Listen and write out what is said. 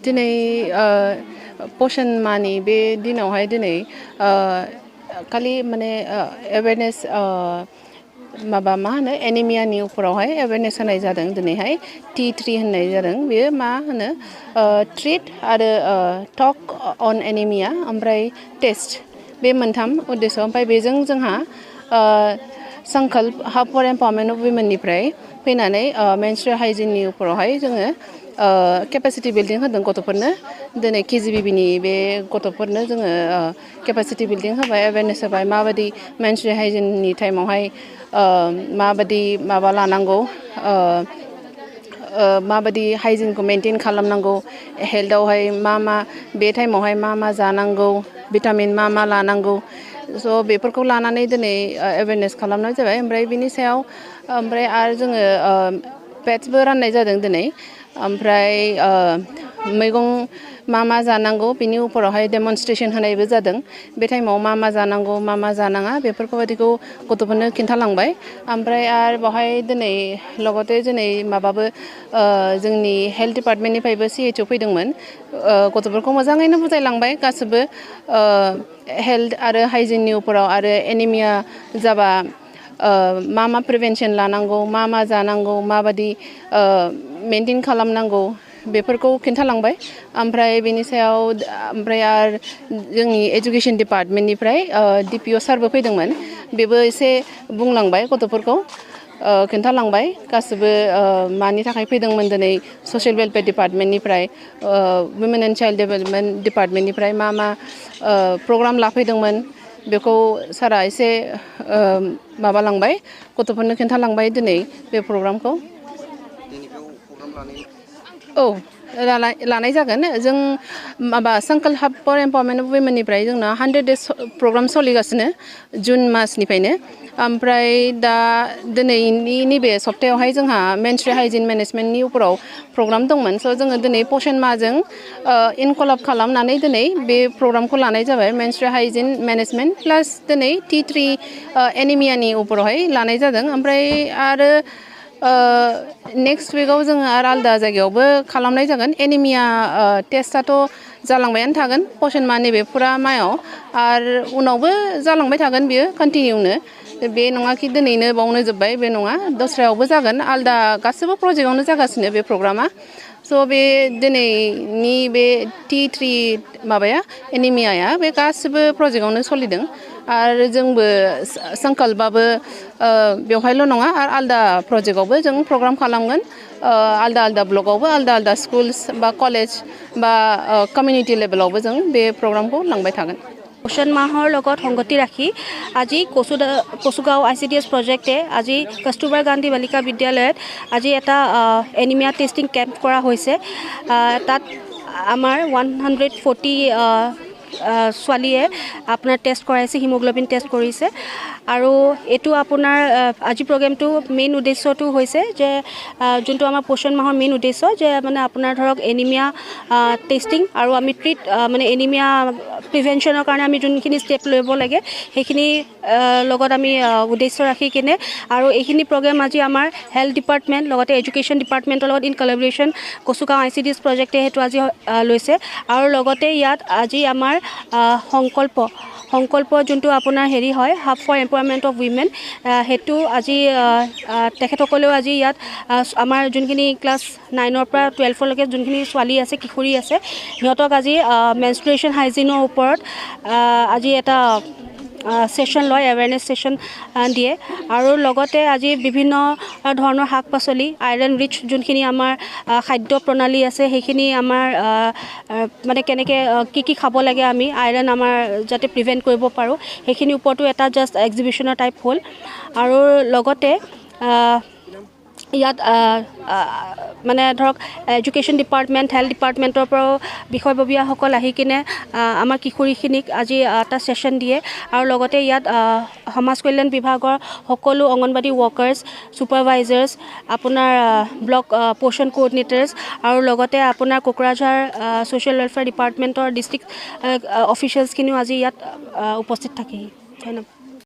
दिनै पोषण मानि बे दिनावहाय दिनै खालि माने एवेयरनेस माबा मा होनो एनिमियानि उपरावहाय एवेयरनेस होनाय जादों दिनैहाय T3 होननाय जादों बेयो मा होनो ट्रिट आरो टक अन एनिमिया ओमफ्राय टेस्ट बे मोनथाम उद्देश्य ओमफ्राय बेजों जोंहा संकल्प हाब फर एम्पावरमेन्ट अफ वुमेननिफ्राय फैनानै मेनस्ट्रुरेल हाइजिननि उपरावहाय जोङो केपासिटि बिल्डिं होदों गथ'फोरनो दिनै KGBBनि बे गथ'फोरनो जोङो केपासिटि बिल्डिं होबाय एवेयरनेस होबाय माबायदि मेनस्ट्रुरेल हाइजिननि टाइमावहाय माबायदि माबा लानांगौ माबायदि हाइजिनखौ मेनटेन खालामनांगौ हेल्थआवहाय मा बे टाइमावहाय मा जानांगौ भिटामिन मा लानांगौ स' बेफोरखौ लानानै दिनै एवेयरनेस खालामनाय जाबाय ओमफ्राय बिनि सायाव ओमफ्राय आरो जोङो पेड्सबो राननाय जादों दिनै ओमफ्राय मैगं मा जानांगौ बिनि उपरावहाय डेमनस्ट्रेशन होनायबो जादों बे टाइमाव मा जानांगौ मा जानाङा बेफोरबायदिखौ गथ'फोरनो खिन्थालांबाय ओमफ्राय आरो बेवहाय दिनै लगते दिनै माबाबो जोंनि हेल्थ डिपार्टमेन्टनिफ्रायबो CHO फैदोंमोन गथ'फोरखौ मोजाङैनो बुजायलांबाय गासिबो हेल्थ आरो हाइजिननि उपराव आरो एनिमिया जाबा मा प्रिभेन्सन लानांगौ मा जानांगौ माबायदि मेनटेन खालामनांगौ बेफोरखौ खिन्थालांबाय ओमफ्राय बेनि सायाव ओमफ्राय आरो जोंनि एजुकेशन डिपार्टमेन्टनिफ्राय DPO सारबो फैदोंमोन बेबो एसे बुंलांबाय गथ'फोरखौ खिन्थालांबाय गासिबो मानि थाखाय फैदोंमोन दिनै ससियेल वेलफेयार डिपार्टमेन्टनिफ्राय वुमेन एन्ड चाइल्ड डेभेलपमेन्ट डिपार्टमेन्टनिफ्राय मा प्रग्राम लाफैदोंमोन बेखौ सारा एसे माबालांबाय गथ'फोरनो खिन्थालांबाय दिनै बे प्रग्रामखौ औ लानाय जागोन जों माबा संकल्प हाब फर एम्पावरमेन्ट अफ वुमेननिफ्राय जोंना 100 days प्रग्राम सोलिगासिनो जुन मासनिफ्रायनो ओमफ्राय दा दिनैनि नैबे सप्तायावहाय जोंहा मेनस्ट्रुरेल हाइजिन मेनेजमेन्टनि उपराव प्रग्राम दंमोन स' जोङो दिनै पोषण माहजों इनकलाब खालामनानै दिनै बे प्रग्रामखौ लानाय जाबाय मेनस्ट्रुरेल हाइजिन मेनेजमेन्ट प्लास दिनै T3 एनिमियानि उपरावहाय लानाय जादों ओमफ्राय आरो नेक्स्ट विकआव जोङो आरो आलदा जायगायावबो खालामनाय जागोन एनिमिया टेस्टआथ' जालांबायानो थागोन पोषण माह नैबे फुरा मायाव आरो उनावबो जालांबाय थागोन बियो कन्टिनिउनो बे नङा कि दिनैनो बावनो जोब्बाय बे नङा दस्रायावबो जागोन आलदा गासिबो प्रजेक्टआवनो जागासिनो बे प्रग्रामा स' बे दिनैनि बे T3 माबाया एनिमियाया बे गासिबो प्रजेक्टआवनो सोलिदों आरो जोंबो संकल्पआबो बेवहायल' नङा आरो आलदा प्रजेक्टआवबो जों प्रग्राम खालामगोन आलदा ब्लकआवबो आलदा स्कुल्स बा कलेज बा कमिउनिटि लेभेलावबो जों बे प्रग्रामखौ लांबाय थागोन पोषण माहर लगत संगति राखि আজি कोचुगांव ICDS प्रोजेक्टे আজি कस्तूरबा गांधी बालिका विद्यालयत আজি এটা एनिमिया टेस्टिंग कैम्प करा होइसे तात आमार 140 ছোৱালীয়ে আপোনাৰ টেষ্ট কৰাইছে হিমোগ্লোবিন টেষ্ট কৰিছে আৰু এটো আপোনাৰ আজি প্ৰগ্ৰামটো মেইন উদ্দেশ্যটো হৈছে যে যোনটো আমাৰ পোষণ মাহৰ মেইন উদ্দেশ্য যে মানে আপোনাৰ ধৰক এনিমিয়া টেষ্টিং আৰু আমি ট্ৰিট মানে এনিমিয়া প্ৰিভেনশ্যনৰ কাৰণে আমি যোনখিনি ষ্টেপ ল'ব লাগে সেইখিনি লগত আমি উদ্দেশ্য ৰাখি কিনে আৰু এইখিনি প্ৰগ্ৰাম আজি আমাৰ হেল্থ ডিপাৰ্টমেণ্ট লগতে এডুকেশ্যন ডিপাৰ্টমেণ্টৰ লগত ইন কলাবৰেশ্যন কোচুগাঁও ICDS প্ৰজেক্টে সেইটো আজি লৈছে আৰু লগতে ইয়াত আজি আমাৰ সংকল্প যোনটো আপোনাৰ হেৰি হয় hub for empowerment of women হেতু আজি তেখেতসকলেও আজি ইয়াত আমাৰ যোনখিনি ক্লাছ 9ৰ পৰা 12 লৈকে যোনখিনি ছোৱালী আছে কিশোৰী আছে সিহঁতক আজি মেনষ্ট্ৰুৰেশ্যন হাইজিনৰ ওপৰত আজি এটা সেশন লয় এৱেৰনেছ সেশন দিয়ে আৰু লগতে আজি বিভিন্ন ধৰণৰ শাক পাচলি আইৰণ ৰিচ যোনখিনি আমাৰ খাদ্য প্ৰণালী আছে সেইখিনি আমাৰ মানে কেনেকৈ কি খাব লাগে আমি আইৰণ আমাৰ যাতে প্ৰিভেন্ট কৰিব পাৰোঁ সেইখিনি ওপৰতো এটা জাষ্ট এক্সিবিশ্যনৰ টাইপ হ'ল আৰু লগতে ইয়াত মানে ধৰক এডুকেশ্যন ডিপাৰ্টমেণ্ট হেল্থ ডিপাৰ্টমেণ্টৰ পৰাও বিষয়ববীয়াসকল আহি কিনে আমাৰ কিশোৰীখিনিক আজি এটা ছেশ্যন দিয়ে আৰু লগতে ইয়াত সমাজ কল্যাণ বিভাগৰ সকলো অংগনবাদী ৱৰ্কাৰ্ছ ছুপাৰভাইজাৰ্ছ আপোনাৰ ব্লক পোষণ কোঅৰ্ডিনেটৰ্ছ আৰু লগতে আপোনাৰ কোকৰাঝাৰ ছ'চিয়েল ৱেলফেয়াৰ ডিপাৰ্টমেণ্টৰ ডিষ্ট্ৰিক্ট অফিচিয়েলছখিনিও আজি ইয়াত উপস্থিত থাকেহি ধন্যবাদ